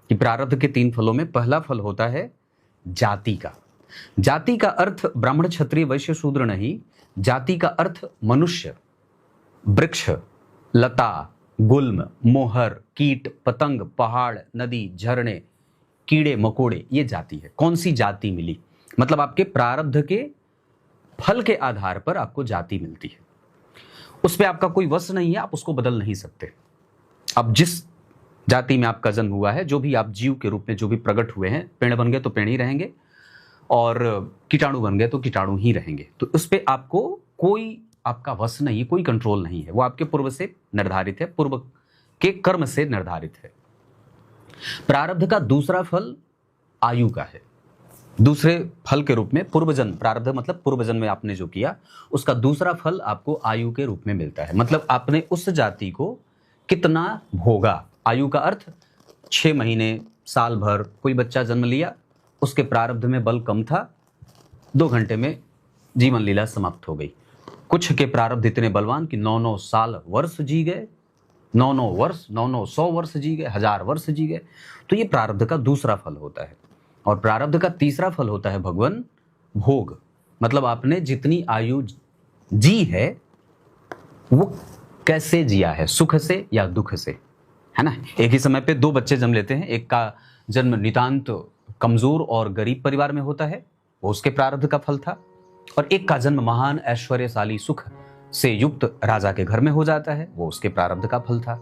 कि प्रारब्ध के 3 फलों में पहला फल होता है जाति का। जाति का अर्थ ब्राह्मण क्षत्रिय वैश्य शूद्र नहीं, जाति का अर्थ मनुष्य, वृक्ष, लता, गुल्म, मोहर, कीट, पतंग, पहाड़, नदी, झरने, कीड़े मकोड़े, ये जाति है। कौन सी जाति मिली? मतलब आपके प्रारब्ध के फल के आधार पर आपको जाति मिलती है। उस पर आपका कोई वश नहीं है, आप उसको बदल नहीं सकते। अब जिस जाति में आपका जन्म हुआ है, जो भी आप जीव के रूप में जो भी प्रकट हुए हैं, पेड़ बन गए तो पेड़ ही रहेंगे और कीटाणु बन गए तो कीटाणु ही रहेंगे। तो उस पर आपको कोई आपका वश नहीं है, कोई कंट्रोल नहीं है। वो आपके पूर्व से निर्धारित है, पूर्व के कर्म से निर्धारित है। प्रारब्ध का दूसरा फल आयु का है। दूसरे फल के रूप में पूर्वजन्म, प्रारब्ध मतलब पूर्वजन्म में आपने जो किया उसका दूसरा फल आपको आयु के रूप में मिलता है। मतलब आपने उस जाति को कितना भोगा। आयु का अर्थ 6 महीने, साल भर। कोई बच्चा जन्म लिया, उसके प्रारब्ध में बल कम था, 2 घंटे में जीवन लीला समाप्त हो गई। कुछ के प्रारब्ध इतने बलवान कि 9-9 साल वर्ष जी गए, 9-9 वर्ष, 9-9 100 वर्ष जी गए, 1000 वर्ष जी गए। तो ये प्रारब्ध का दूसरा फल होता है। और प्रारब्ध का तीसरा फल होता है भगवान भोग। मतलब आपने जितनी आयु जी है वो कैसे जिया है, सुख से या दुख से, है ना। एक ही समय पे 2 बच्चे जन्म लेते हैं, एक का जन्म नितांत कमजोर और गरीब परिवार में होता है, वो उसके प्रारब्ध का फल था, और एक का जन्म महान ऐश्वर्यशाली सुख से युक्त राजा के घर में हो जाता है, वो उसके प्रारब्ध का फल था।